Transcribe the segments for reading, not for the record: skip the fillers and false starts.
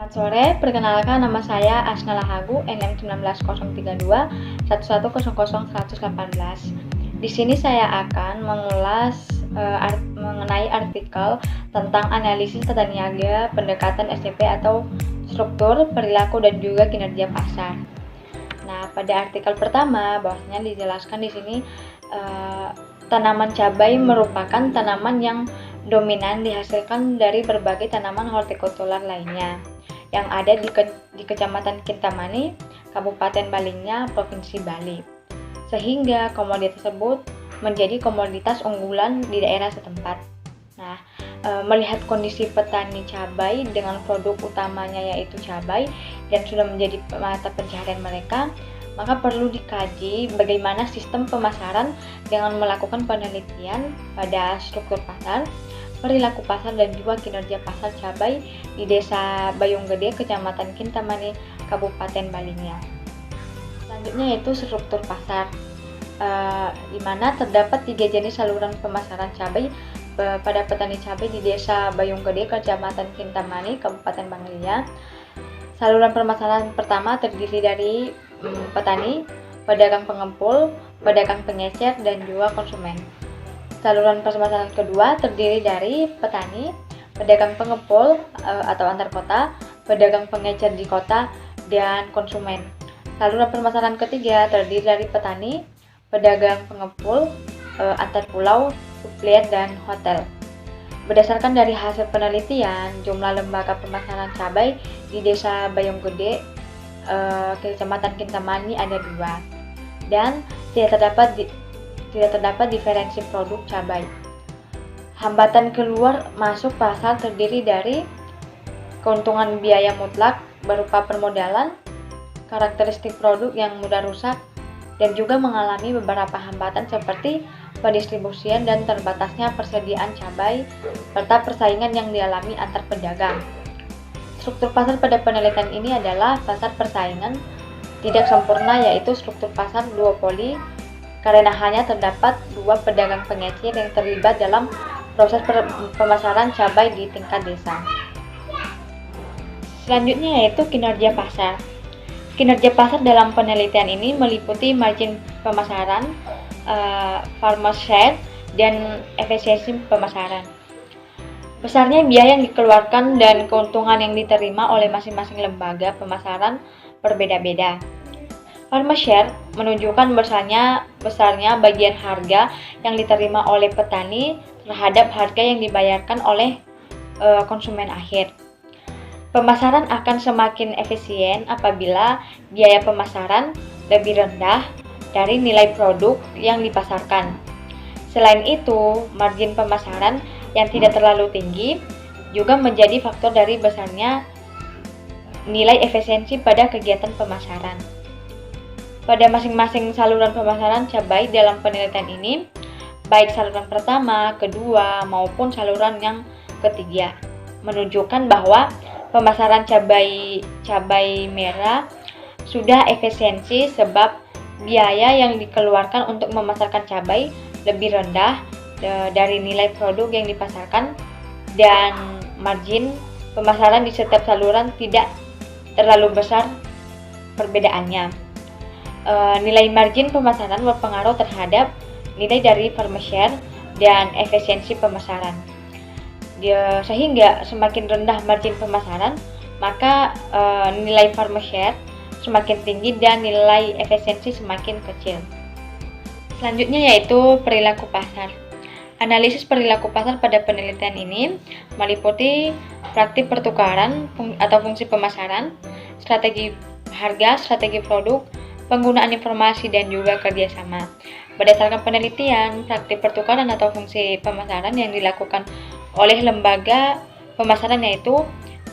Selamat sore, perkenalkan nama saya Asna Lahagu, NM19032 1100 118. Di sini saya akan mengulas mengenai artikel tentang analisis tata niaga, pendekatan STP atau struktur, perilaku, dan juga kinerja pasar. Nah, pada artikel pertama, bahwasanya dijelaskan di sini tanaman cabai merupakan tanaman yang dominan dihasilkan dari berbagai tanaman hortikultural lainnya yang ada di Kecamatan Kintamani, Kabupaten Balingnya, Provinsi Bali. Sehingga komoditas tersebut menjadi komoditas unggulan di daerah setempat. Nah, melihat kondisi petani cabai dengan produk utamanya yaitu cabai dan sudah menjadi mata pencaharian mereka, maka perlu dikaji bagaimana sistem pemasaran dengan melakukan penelitian pada struktur pasar, perilaku pasar, dan juga kinerja pasar cabai di Desa Bayunggede, Kecamatan Kintamani, Kabupaten Balingnya. Selanjutnya yaitu struktur pasar, di mana terdapat 3 jenis saluran pemasaran cabai pada petani cabai di Desa Bayunggede, Kecamatan Kintamani, Kabupaten Balingnya. Saluran pemasaran pertama terdiri dari petani, pedagang pengepul, pedagang pengecer, dan juga konsumen. Saluran pemasaran kedua terdiri dari petani, pedagang pengepul atau antar kota, pedagang pengecer di kota, dan konsumen. Saluran pemasaran ketiga terdiri dari petani, pedagang pengepul, antar pulau, supplier, dan hotel. Berdasarkan dari hasil penelitian, jumlah lembaga pemasaran cabai di Desa Bayunggede, Kecamatan Kintamani ada 2, dan tidak terdapat diferensi produk cabai. Hambatan keluar masuk pasar terdiri dari keuntungan biaya mutlak berupa permodalan, karakteristik produk yang mudah rusak, dan juga mengalami beberapa hambatan seperti pendistribusian dan terbatasnya persediaan cabai, serta persaingan yang dialami antar pedagang. Struktur pasar pada penelitian ini adalah pasar persaingan tidak sempurna, yaitu struktur pasar duopoli, karena hanya terdapat 2 pedagang pengecer yang terlibat dalam proses pemasaran cabai di tingkat desa. Selanjutnya yaitu kinerja pasar. Kinerja pasar dalam penelitian ini meliputi margin pemasaran, farmer share, dan efisiensi pemasaran. Besarnya biaya yang dikeluarkan dan keuntungan yang diterima oleh masing-masing lembaga pemasaran berbeda-beda. Farmer share menunjukkan besarnya bagian harga yang diterima oleh petani terhadap harga yang dibayarkan oleh konsumen akhir. Pemasaran akan semakin efisien apabila biaya pemasaran lebih rendah dari nilai produk yang dipasarkan. Selain itu, margin pemasaran yang tidak terlalu tinggi juga menjadi faktor dari besarnya nilai efisiensi pada kegiatan pemasaran. Pada masing-masing saluran pemasaran cabai dalam penelitian ini, baik saluran pertama, kedua, maupun saluran yang ketiga, menunjukkan bahwa pemasaran cabai merah sudah efisiensi sebab biaya yang dikeluarkan untuk memasarkan cabai lebih rendah dari nilai produk yang dipasarkan, dan margin pemasaran di setiap saluran tidak terlalu besar perbedaannya. Nilai margin pemasaran berpengaruh terhadap nilai dari farmer share dan efisiensi pemasaran. Sehingga semakin rendah margin pemasaran, maka nilai farmer share semakin tinggi dan nilai efisiensi semakin kecil. Selanjutnya yaitu perilaku pasar. Analisis perilaku pasar pada penelitian ini meliputi praktik pertukaran atau fungsi pemasaran, strategi harga, strategi produk, penggunaan informasi, dan juga kerjasama. Berdasarkan penelitian, praktik pertukaran atau fungsi pemasaran yang dilakukan oleh lembaga pemasaran yaitu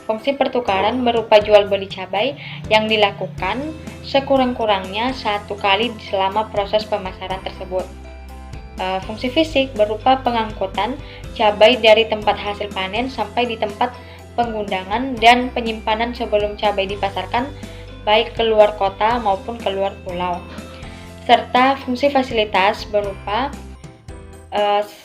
fungsi pertukaran berupa jual beli cabai yang dilakukan sekurang-kurangnya 1 kali selama proses pemasaran tersebut. Fungsi fisik berupa pengangkutan cabai dari tempat hasil panen sampai di tempat penggundangan dan penyimpanan sebelum cabai dipasarkan baik keluar kota maupun keluar pulau. Serta fungsi fasilitas berupa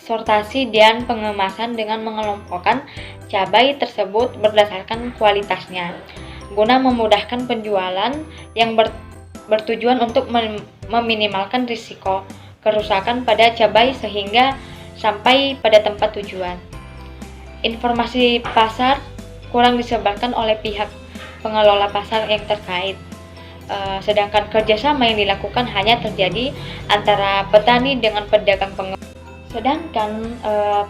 sortasi dan pengemasan dengan mengelompokkan cabai tersebut berdasarkan kualitasnya, guna memudahkan penjualan yang bertujuan untuk meminimalkan risiko kerusakan pada cabai sehingga sampai pada tempat tujuan. Informasi pasar kurang disebarkan oleh pihak pengelola pasar yang terkait. Sedangkan kerjasama yang dilakukan hanya terjadi antara petani dengan pedagang pengelola. Sedangkan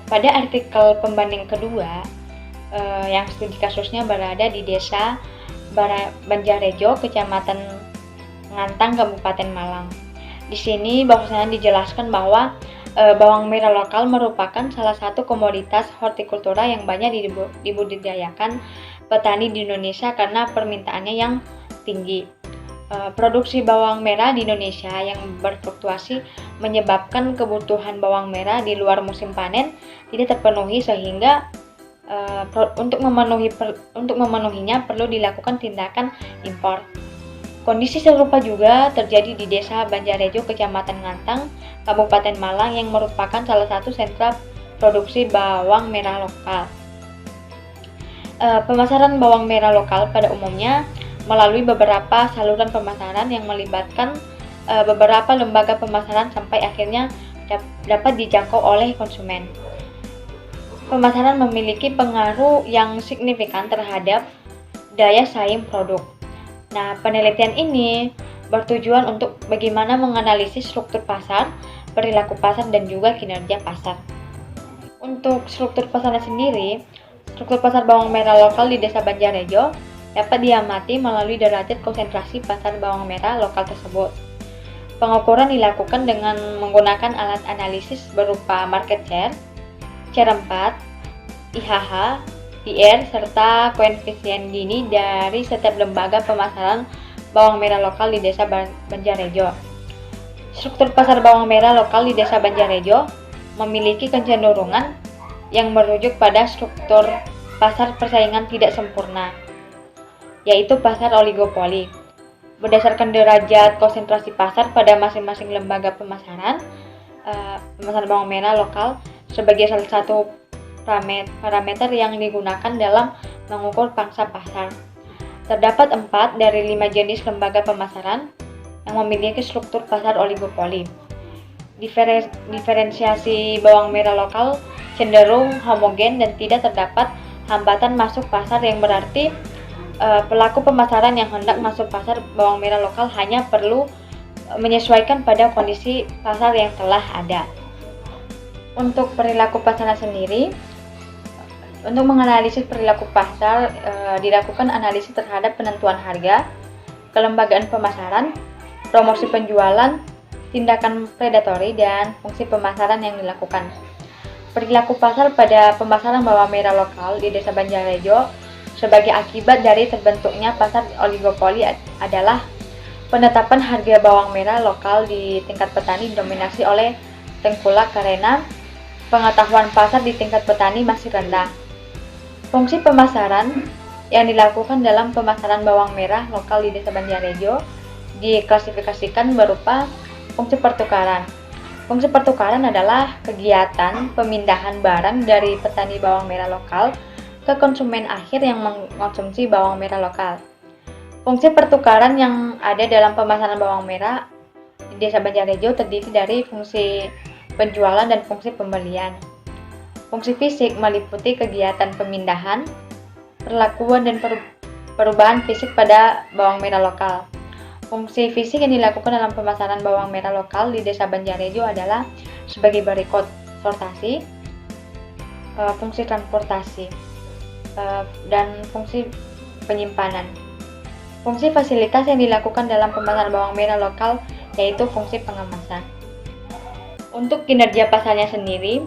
pada artikel pembanding kedua, yang studi kasusnya berada di Desa Banjarrejo, Kecamatan Ngantang, Kabupaten Malang. Di sini bahwasanya dijelaskan bahwa bawang merah lokal merupakan salah satu komoditas hortikultura yang banyak dibudidayakan petani di Indonesia karena permintaannya yang tinggi. Produksi bawang merah di Indonesia yang berfluktuasi menyebabkan kebutuhan bawang merah di luar musim panen tidak terpenuhi sehingga untuk memenuhinya perlu dilakukan tindakan impor. Kondisi serupa juga terjadi di Desa Banjarrejo, Kecamatan Ngantang, Kabupaten Malang yang merupakan salah satu sentra produksi bawang merah lokal. Pemasaran bawang merah lokal pada umumnya melalui beberapa saluran pemasaran yang melibatkan beberapa lembaga pemasaran sampai akhirnya dapat dijangkau oleh konsumen. Pemasaran memiliki pengaruh yang signifikan terhadap daya saing produk. Nah, penelitian ini bertujuan untuk bagaimana menganalisis struktur pasar, perilaku pasar, dan juga kinerja pasar. Untuk struktur pasarnya sendiri, struktur pasar bawang merah lokal di Desa Banjarrejo dapat diamati melalui derajat konsentrasi pasar bawang merah lokal tersebut. Pengukuran dilakukan dengan menggunakan alat analisis berupa market share, CR4, IHH, IR, serta koefisien Gini dari setiap lembaga pemasaran bawang merah lokal di Desa Banjarrejo. Struktur pasar bawang merah lokal di Desa Banjarrejo memiliki kecenderungan yang merujuk pada struktur pasar persaingan tidak sempurna, yaitu pasar oligopoli. Berdasarkan derajat konsentrasi pasar pada masing-masing lembaga pemasaran, pemasaran bawang merah lokal sebagai salah satu parameter yang digunakan dalam mengukur pangsa pasar. Terdapat 4 dari 5 jenis lembaga pemasaran yang memiliki struktur pasar oligopoli. Diferensiasi bawang merah lokal cenderung homogen dan tidak terdapat hambatan masuk pasar, yang berarti pelaku pemasaran yang hendak masuk pasar bawang merah lokal hanya perlu menyesuaikan pada kondisi pasar yang telah ada. Untuk perilaku pasar sendiri, untuk menganalisis perilaku pasar dilakukan analisis terhadap penentuan harga, kelembagaan pemasaran, promosi penjualan, tindakan predatori, dan fungsi pemasaran yang dilakukan. Perilaku pasar pada pemasaran bawang merah lokal di Desa Banjarrejo sebagai akibat dari terbentuknya pasar oligopoli adalah penetapan harga bawang merah lokal di tingkat petani didominasi oleh tengkulak karena pengetahuan pasar di tingkat petani masih rendah. Fungsi pemasaran yang dilakukan dalam pemasaran bawang merah lokal di Desa Banjarrejo diklasifikasikan berupa fungsi pertukaran. Fungsi pertukaran adalah kegiatan pemindahan barang dari petani bawang merah lokal ke konsumen akhir yang mengkonsumsi bawang merah lokal. Fungsi pertukaran yang ada dalam pemasaran bawang merah di Desa Banjarrejo terdiri dari fungsi penjualan dan fungsi pembelian. Fungsi fisik meliputi kegiatan pemindahan, perlakuan, dan perubahan fisik pada bawang merah lokal. Fungsi fisik yang dilakukan dalam pemasaran bawang merah lokal di Desa Banjarrejo adalah sebagai berikut: sortasi, fungsi transportasi, dan fungsi penyimpanan. Fungsi fasilitas yang dilakukan dalam pemasaran bawang merah lokal yaitu fungsi pengemasan. Untuk kinerja pasarnya sendiri,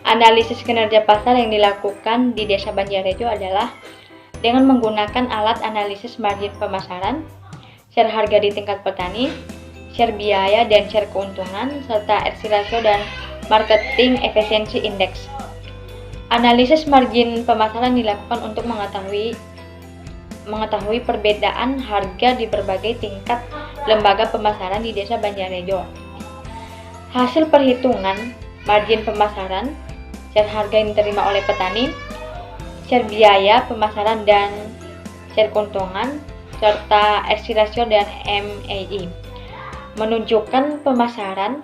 analisis kinerja pasar yang dilakukan di Desa Banjarrejo adalah dengan menggunakan alat analisis margin pemasaran, share harga di tingkat petani, share biaya dan share keuntungan, serta RC ratio dan marketing efficiency index. Analisis margin pemasaran dilakukan untuk mengetahui perbedaan harga di berbagai tingkat lembaga pemasaran di Desa Banjarrejo. Hasil perhitungan margin pemasaran, share harga yang diterima oleh petani, share biaya pemasaran dan share keuntungan, serta exit ratio dan MAI. Menunjukkan pemasaran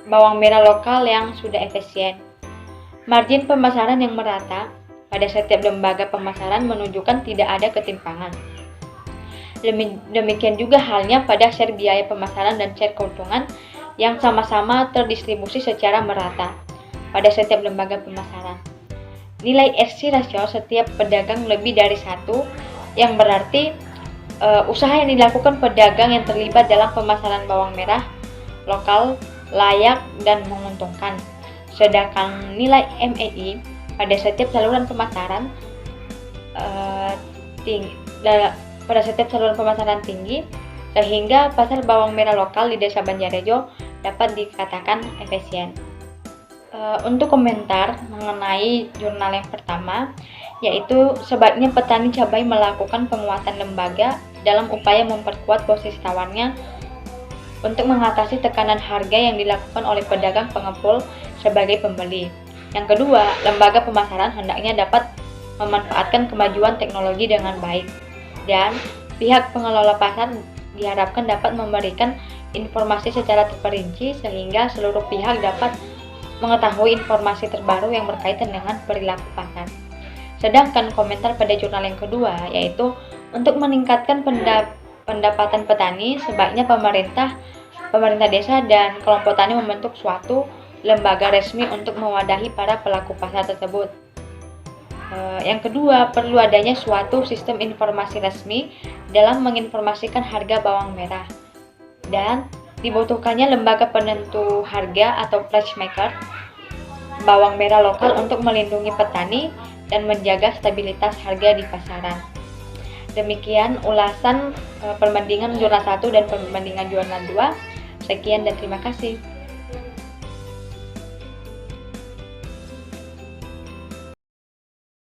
bawang merah lokal yang sudah efisien. Margin pemasaran yang merata pada setiap lembaga pemasaran menunjukkan tidak ada ketimpangan. Demikian juga halnya pada share biaya pemasaran dan share keuntungan yang sama-sama terdistribusi secara merata pada setiap lembaga pemasaran. Nilai exit ratio setiap pedagang lebih dari 1, yang berarti usaha yang dilakukan pedagang yang terlibat dalam pemasaran bawang merah lokal layak dan menguntungkan. Sedangkan nilai MAI pada setiap saluran pemasaran tinggi, sehingga pasar bawang merah lokal di Desa Banjarrejo dapat dikatakan efisien. Untuk komentar mengenai jurnal yang pertama, yaitu sebaiknya petani cabai melakukan penguatan lembaga dalam upaya memperkuat posisi tawarnya untuk mengatasi tekanan harga yang dilakukan oleh pedagang pengepul sebagai pembeli. Yang kedua, lembaga pemasaran hendaknya dapat memanfaatkan kemajuan teknologi dengan baik, dan pihak pengelola pasar diharapkan dapat memberikan informasi secara terperinci sehingga seluruh pihak dapat mengetahui informasi terbaru yang berkaitan dengan perilaku pasar. Sedangkan komentar pada jurnal yang kedua, yaitu untuk meningkatkan pendapatan petani, sebaiknya pemerintah desa dan kelompok tani membentuk suatu lembaga resmi untuk mewadahi para pelaku pasar tersebut. Yang kedua, perlu adanya suatu sistem informasi resmi dalam menginformasikan harga bawang merah, dan dibutuhkannya lembaga penentu harga atau price maker bawang merah lokal untuk melindungi petani dan menjaga stabilitas harga di pasaran. Demikian ulasan perbandingan jurnal 1 dan perbandingan jurnal 2. Sekian dan terima kasih.